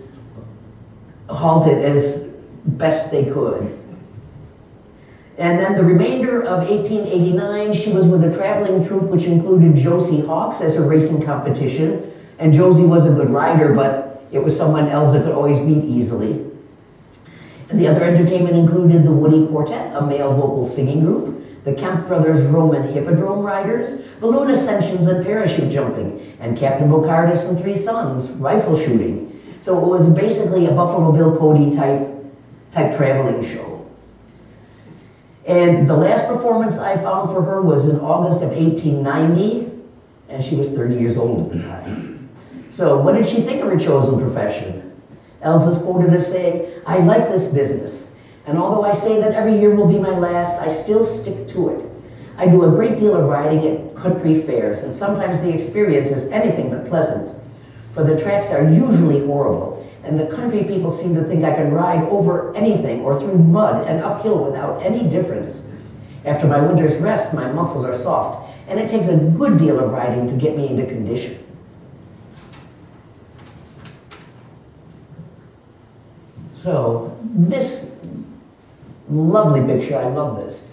halt it as best they could. And then the remainder of 1889, she was with a traveling troupe which included Josie Hawks as her racing competition. And Josie was a good rider, but it was someone Elsa could always beat easily. And the other entertainment included the Woody Quartet, a male vocal singing group, the Kemp Brothers Roman Hippodrome Riders, balloon ascensions and parachute jumping, and Captain Bocardus and 3 Sons, rifle shooting. So it was basically a Buffalo Bill Cody type traveling show. And the last performance I found for her was in August of 1890, and she was 30 years old at the time. So what did she think of her chosen profession? Elsa's quoted as saying, "I like this business, and although I say that every year will be my last, I still stick to it. I do a great deal of riding at country fairs, and sometimes the experience is anything but pleasant, for the tracks are usually horrible, and the country people seem to think I can ride over anything or through mud and uphill without any difference. After my winter's rest, my muscles are soft, and it takes a good deal of riding to get me into condition." So this lovely picture, I love this,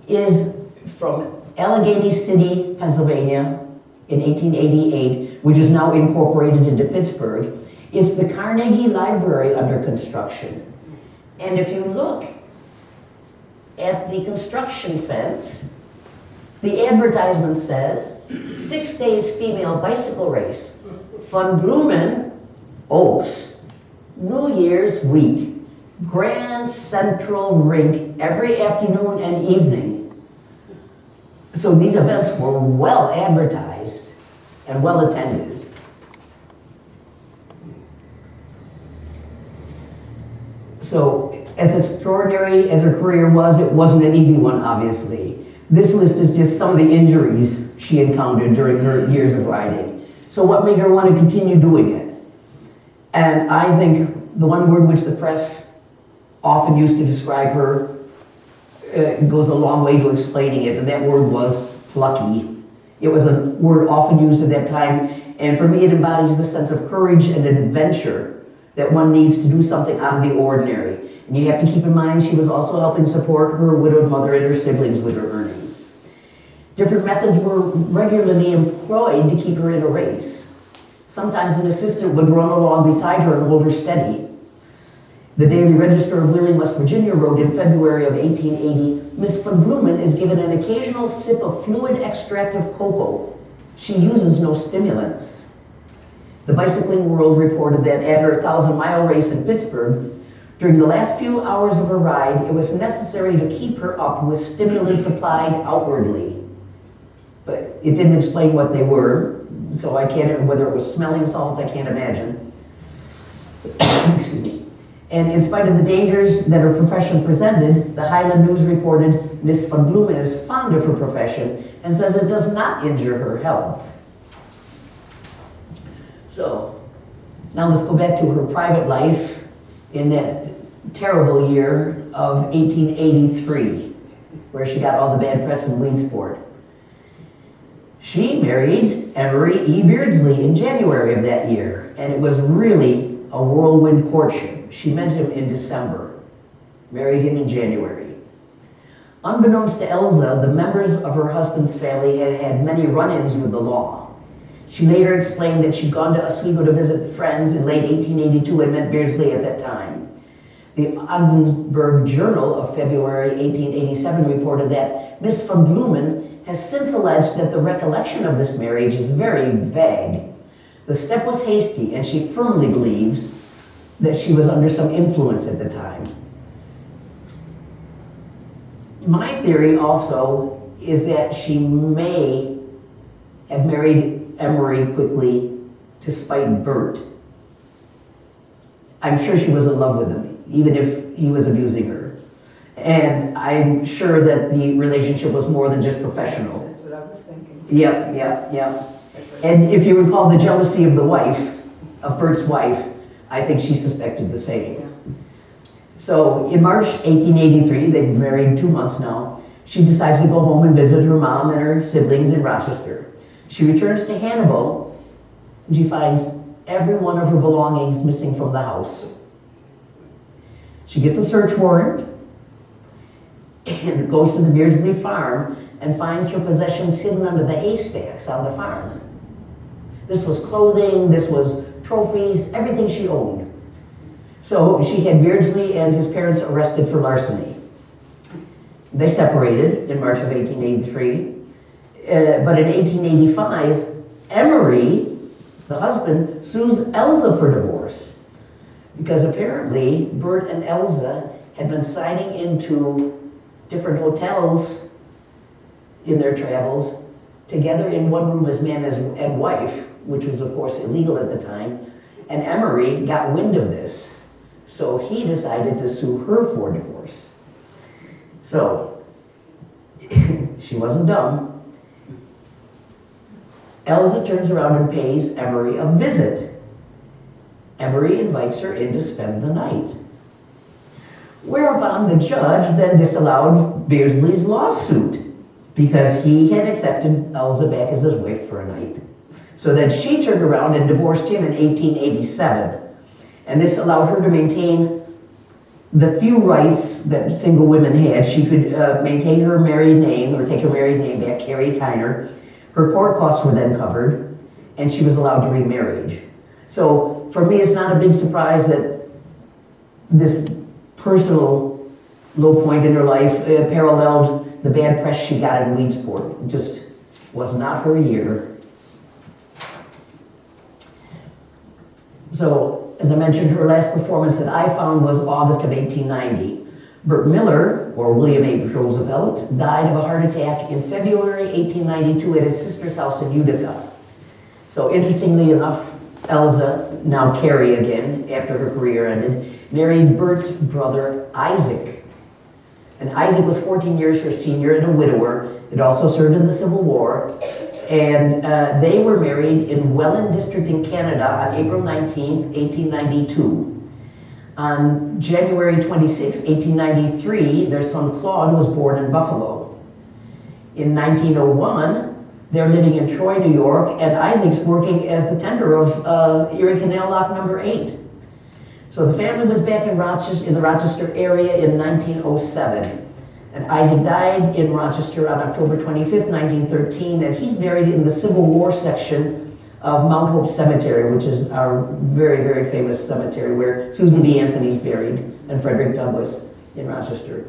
is from Allegheny City, Pennsylvania in 1888, which is now incorporated into Pittsburgh. It's the Carnegie Library under construction. And if you look at the construction fence, the advertisement says, 6 days female bicycle race, Von Blumen, Oaks, New Year's week, Grand Central Rink every afternoon and evening. So these events were well advertised and well attended. So as extraordinary as her career was, it wasn't an easy one, obviously. This list is just some of the injuries she encountered during her years of riding. So what made her want to continue doing it? And I think the one word which the press often used to describe her goes a long way to explaining it, and that word was plucky. It was a word often used at that time, and for me it embodies the sense of courage and adventure that one needs to do something out of the ordinary. And you have to keep in mind she was also helping support her widowed mother and her siblings with her earnings. Different methods were regularly employed to keep her in a race. Sometimes an assistant would run along beside her and hold her steady. The Daily Register of Wheeling, West Virginia wrote in February of 1880, Miss Von Blumen is given an occasional sip of fluid extract of cocoa. She uses no stimulants. The Bicycling World reported that at her 1,000-mile race in Pittsburgh, during the last few hours of her ride, it was necessary to keep her up with stimulants applied outwardly. But it didn't explain what they were, so I can't, whether it was smelling salts, I can't imagine. Excuse me. And in spite of the dangers that her profession presented, the Highland News reported Miss Von Blumen is fond of her profession and says it does not injure her health. So, now let's go back to her private life in that terrible year of 1883, where she got all the bad press in Weedsport. She married Emery E. Beardsley in January of that year, and it was really a whirlwind courtship. She met him in December, married him in January. Unbeknownst to Elsa, the members of her husband's family had had many run-ins with the law. She later explained that she'd gone to Oswego to visit friends in late 1882 and met Beardsley at that time. The Ogdensburg Journal of February 1887 reported that Miss Von Blumen has since alleged that the recollection of this marriage is very vague. The step was hasty, and she firmly believes that she was under some influence at the time. My theory also is that she may have married Emery quickly to spite Bert. I'm sure she was in love with him, even if he was abusing her. And I'm sure that the relationship was more than just professional. That's what I was thinking. Yep. And if you recall the jealousy of the wife, of Bert's wife, I think she suspected the same. Yeah. So in March 1883, they've been married 2 months now, she decides to go home and visit her mom and her siblings in Rochester. She returns to Hannibal, and she finds every one of her belongings missing from the house. She gets a search warrant and goes to the Beardsley farm and finds her possessions hidden under the haystacks on the farm. This was clothing, this was trophies, everything she owned. So she had Beardsley and his parents arrested for larceny. They separated in March of 1883, but in 1885, Emery, the husband, sues Elsa for divorce because apparently Bert and Elsa had been signing into different hotels in their travels together in one room as man and wife, which was of course illegal at the time, and Emery got wind of this, so he decided to sue her for divorce. So, she wasn't dumb. Elsa turns around and pays Emery a visit. Emery invites her in to spend the night. Whereupon the judge then disallowed Beardsley's lawsuit because he had accepted Elsa back as his wife for a night. So then she turned around and divorced him in 1887. And this allowed her to maintain the few rights that single women had. She could maintain her married name or take her married name back, Carrie Kiner. Her court costs were then covered, and she was allowed to remarry. So for me, it's not a big surprise that this personal low point in her life paralleled the bad press she got in Weedsport. It just was not her year. So, as I mentioned, her last performance that I found was August of 1890. Burt Miller, or William H. Roosevelt, died of a heart attack in February 1892 at his sister's house in Utica. So, interestingly enough, Elsa, now Carrie again, after her career ended, married Burt's brother Isaac. And Isaac was 14 years her senior and a widower. It also served in the Civil War. And they were married in Welland District in Canada on April 19th, 1892. On January 26, 1893, their son Claude was born in Buffalo. In 1901, they're living in Troy, New York, and Isaac's working as the tender of Erie Canal Lock number 8. So the family was back in Rochester, in the Rochester area in 1907. And Isaac died in Rochester on October 25th, 1913, and he's buried in the Civil War section of Mount Hope Cemetery, which is our very, very famous cemetery where Susan B. Anthony's buried and Frederick Douglass in Rochester.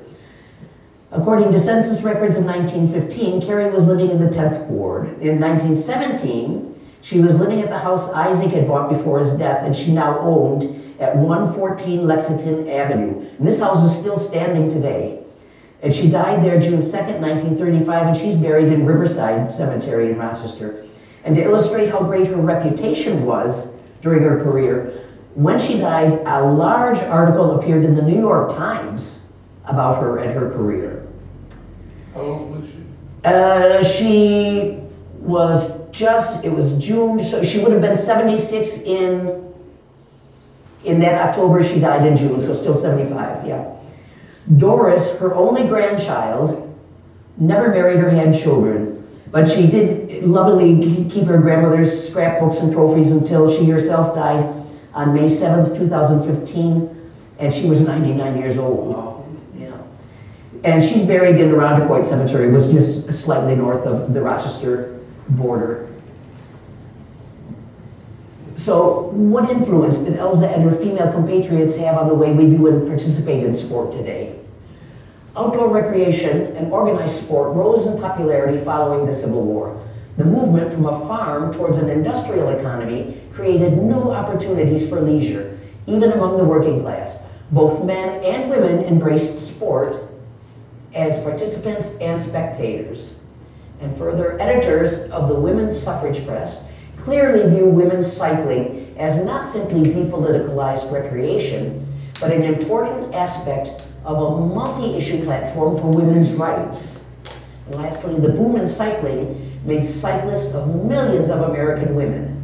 According to census records in 1915, Carrie was living in the 10th Ward. In 1917, she was living at the house Isaac had bought before his death, and she now owned at 114 Lexington Avenue. And this house is still standing today. And she died there June 2nd, 1935, and she's buried in Riverside Cemetery in Rochester. And to illustrate how great her reputation was during her career, when she died, a large article appeared in the New York Times about her and her career. How old was she? She was it was June, so she would have been 76 in that October. She died in June, so still 75, yeah. Doris, her only grandchild, never married or had children, but she did lovingly keep her grandmother's scrapbooks and trophies until she herself died on May 7th, 2015, and she was 99 years old. Wow. Yeah. And she's buried in the Rondequoit Cemetery, which is just slightly north of the Rochester border. So, what influence did Elsa and her female compatriots have on the way we view and participate in sport today? Outdoor recreation and organized sport rose in popularity following the Civil War. The movement from a farm towards an industrial economy created new opportunities for leisure, even among the working class. Both men and women embraced sport as participants and spectators. And further, editors of the women's suffrage press clearly view women's cycling as not simply depoliticalized recreation, but an important aspect of a multi-issue platform for women's rights. And lastly, the boom in cycling made cyclists of millions of American women.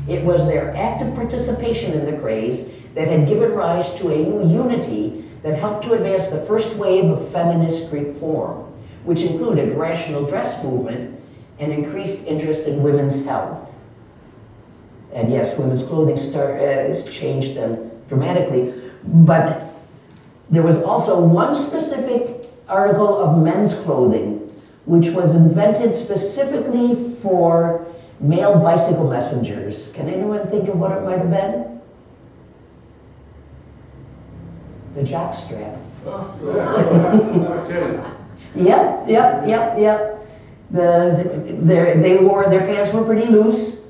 It was their active participation in the craze that had given rise to a new unity that helped to advance the first wave of feminist reform, which included rational dress movement and increased interest in women's health. And yes, women's clothing has changed then dramatically, but there was also one specific article of men's clothing which was invented specifically for male bicycle messengers. Can anyone think of what it might have been? The jock strap. Okay. Yep. Their pants were pretty loose.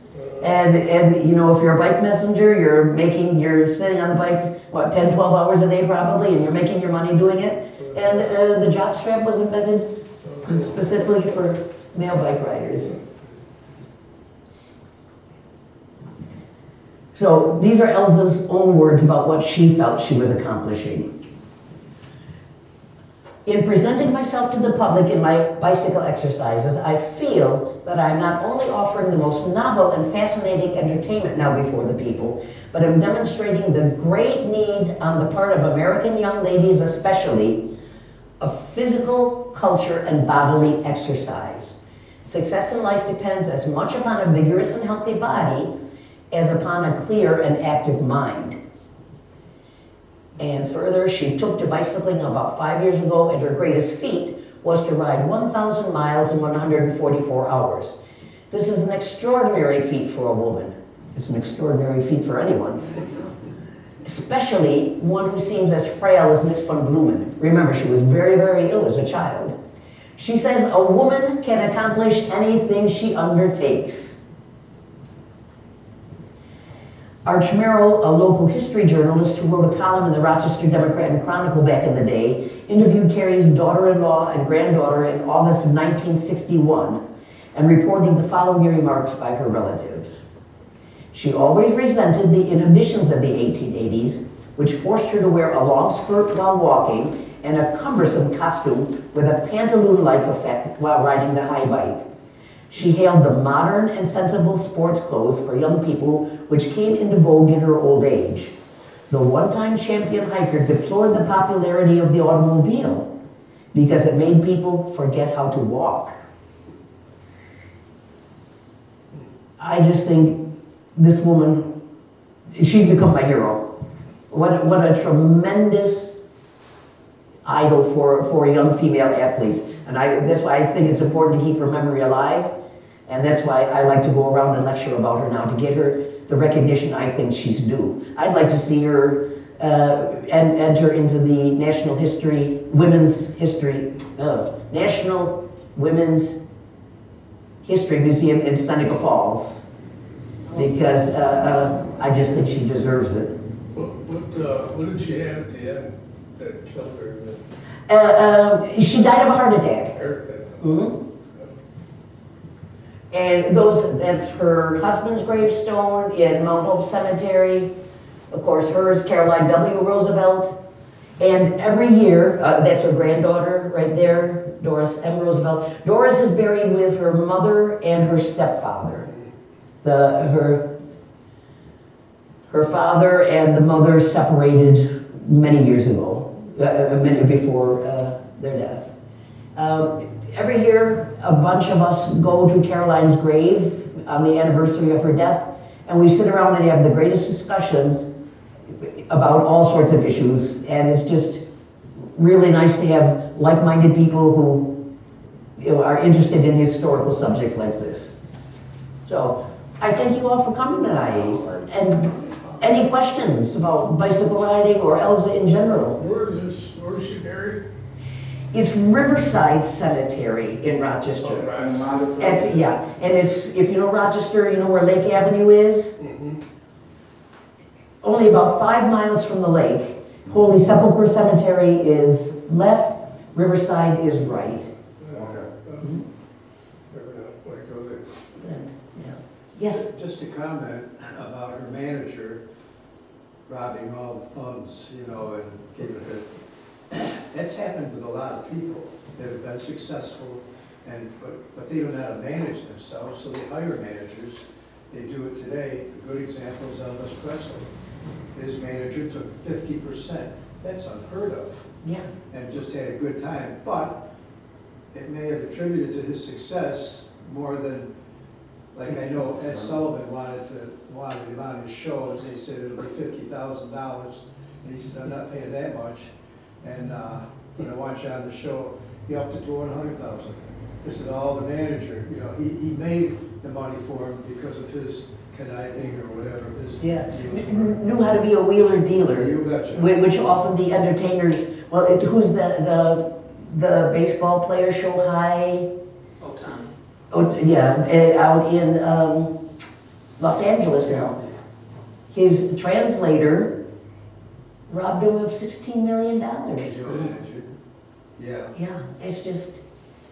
And you know, if you're a bike messenger, you're sitting on the bike, 10, 12 hours a day probably, and you're making your money doing it. And the jock strap was invented specifically for male bike riders. So these are Elsa's own words about what she felt she was accomplishing. In presenting myself to the public in my bicycle exercises, I feel that I'm not only offering the most novel and fascinating entertainment now before the people, but I'm demonstrating the great need on the part of American young ladies especially of physical, culture, and bodily exercise. Success in life depends as much upon a vigorous and healthy body as upon a clear and active mind. And further, she took to bicycling about 5 years ago, and her greatest feat was to ride 1,000 miles in 144 hours. This is an extraordinary feat for a woman. It's an extraordinary feat for anyone. Especially one who seems as frail as Miss Von Blumen. Remember, she was very, very ill as a child. She says a woman can accomplish anything she undertakes. Arch Merrill, a local history journalist who wrote a column in the Rochester Democrat and Chronicle back in the day, interviewed Carrie's daughter-in-law and granddaughter in August of 1961 and reported the following remarks by her relatives. She always resented the inhibitions of the 1880s, which forced her to wear a long skirt while walking and a cumbersome costume with a pantaloon-like effect while riding the high bike. She hailed the modern and sensible sports clothes for young people which came into vogue in her old age. The one-time champion hiker deplored the popularity of the automobile because it made people forget how to walk. I just think this woman, she's become my hero. What a tremendous idol for young female athletes. And that's why I think it's important to keep her memory alive. And that's why I like to go around and lecture about her now, to get her the recognition I think she's due. I'd like to see her enter into the National Women's History Museum in Seneca Falls, because I just think she deserves it. What did she have at the end that killed her? She died of a heart attack. Heart attack. Mm-hmm. And that's her husband's gravestone in Mount Hope Cemetery. Of course, hers, Caroline W. Roosevelt. And every year, that's her granddaughter right there, Doris M. Roosevelt. Doris is buried with her mother and her stepfather. Her father and the mother separated many years ago, many before their death. Every year, a bunch of us go to Caroline's grave on the anniversary of her death, and we sit around and have the greatest discussions about all sorts of issues, and it's just really nice to have like-minded people who are interested in historical subjects like this. So, I thank you all for coming tonight, and any questions about bicycle riding or Elsa in general? Where is she buried? It's Riverside Cemetery in Rochester. It's, yeah, and it's, if you know Rochester, you know where Lake Avenue is? Mm-hmm. Only about 5 miles from the lake. Holy Sepulchre Cemetery is left, Riverside is right. Yeah. Yes? Just a comment about her manager robbing all the funds, and giving it. That's happened with a lot of people that have been successful, but they don't know how to manage themselves, so they hire managers. They do it today. A good example is Elvis Presley. His manager took 50%. That's unheard of. Yeah. And just had a good time. But it may have attributed to his success more than, like I know Ed Sullivan wanted him on his show, and they said it'll be $50,000. And he said, I'm not paying that much. And when I want you on the show, he upped it to $100,000. This is all the manager. He made the money for him because of his conniving or whatever. Knew how to be a wheeler dealer. You betcha. Which often the entertainers, who's the baseball player, Shohei? Oh, Tommy. Oh, yeah, out in Los Angeles now. His translator robbed him of $16 million. Can you imagine? Yeah. Yeah, it's just,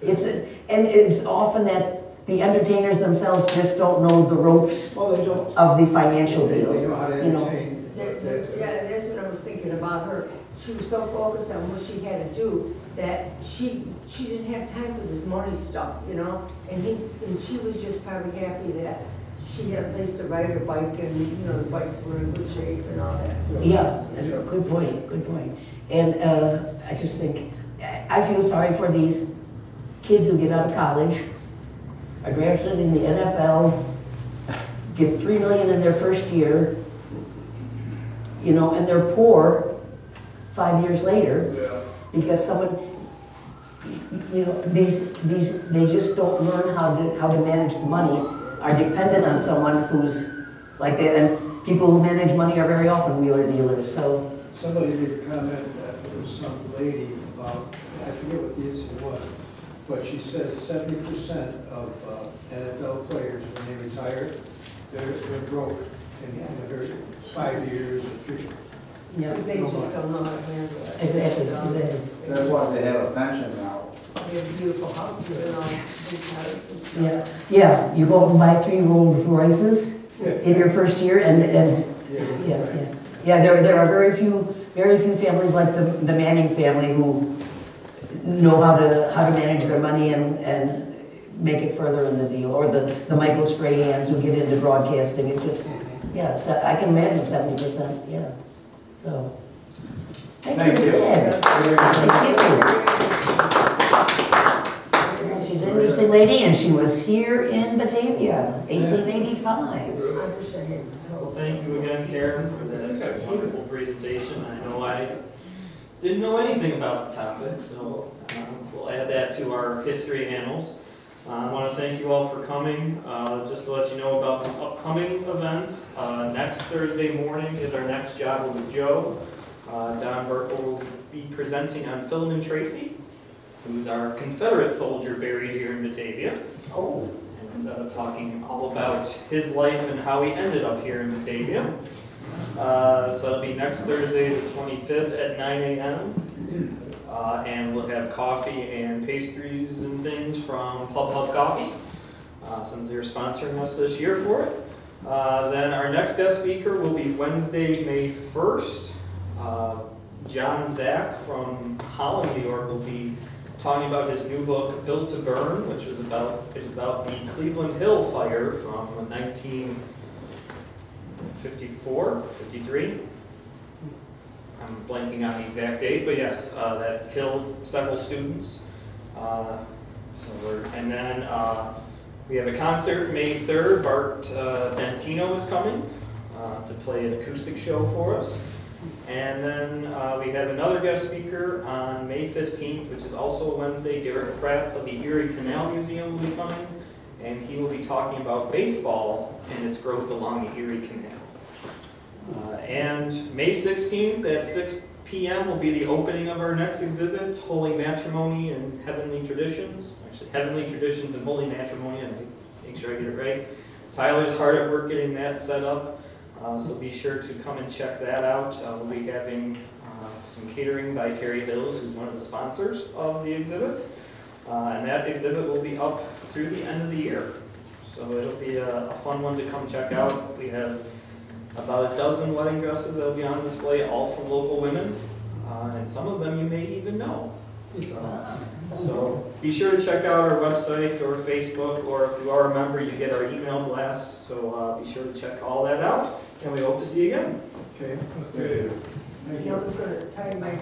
and it's often that the entertainers themselves just don't know the ropes Well, they don't. of the financial They deals. know how to you know. entertain. Yeah, that's what I was thinking about her. She was so focused on what she had to do that she didn't have time for this money stuff, and she was just probably happy that she had a place to ride her bike, and the bikes were in good shape and all that. Yeah, good point. And I just think, I feel sorry for these kids who get out of college, are drafted in the NFL, get $3 million in their first year, and they're poor, 5 years later, Yeah. because someone, you know, they just don't learn how to manage the money, are dependent on someone who's like that, and people who manage money are very often wheeler dealers, so. Somebody made a comment that there was some lady about, I forget what the incident was, but she says 70% of NFL players, when they retire, they're broke in their 5 years or 3. Yeah. Because they just don't know how to handle it. Exactly. That's why they have a pension now. They have beautiful houses and all, big houses and stuff. Yeah, yeah, you go out and buy 3 Rolls Royces in your first year, and yeah, there are very few families like the Manning family who know how to manage their money and make it further in the deal, or the Michael Strahans who get into broadcasting. It's just, yeah, I can imagine 70%, yeah, so. Thank you. Ed. Thank you. She's an interesting lady, and she was here in Batavia, 1885. I wish I had Well, told. thank you again, Karen, for that wonderful presentation. I know I didn't know anything about the topic, so we'll add that to our history annals. I want to thank you all for coming. Just to let you know about some upcoming events. Next Thursday morning is our next Job with Joe. Don Burke will be presenting on Philemon Tracy, who's our Confederate soldier buried here in Batavia. Oh. And talking all about his life and how he ended up here in Batavia. So that'll be next Thursday, the 25th at 9 a.m. And we'll have coffee and pastries and things from Pub Coffee, since they're sponsoring us this year for it. Then our next guest speaker will be Wednesday, May 1st. John Zach from Holland, New York, will be talking about his new book, Built to Burn, which is about the Cleveland Hill fire from 1954, 53. I'm blanking on the exact date, but yes, that killed several students. And then we have a concert May 3rd. Bart Dantino is coming to play an acoustic show for us. And then we have another guest speaker on May 15th, which is also a Wednesday. Derek Pratt of the Erie Canal Museum will be coming, and he will be talking about baseball and its growth along the Erie Canal. And May 16th at 6 p.m. will be the opening of our next exhibit, Holy Matrimony and Heavenly Traditions. Actually, Heavenly Traditions and Holy Matrimony, and I make sure I get it right. Tyler's hard at work getting that set up. So be sure to come and check that out. We'll be having some catering by Terry Hills, who's one of the sponsors of the exhibit. And that exhibit will be up through the end of the year. So it'll be a fun one to come check out. We have about a dozen wedding dresses that will be on display, all from local women. And some of them you may even know. So be sure to check out our website or Facebook, or if you are a member, you get our email blast. So be sure to check all that out, and we hope to see you again. Okay. Okay. Thank you. Gil's gonna tell you my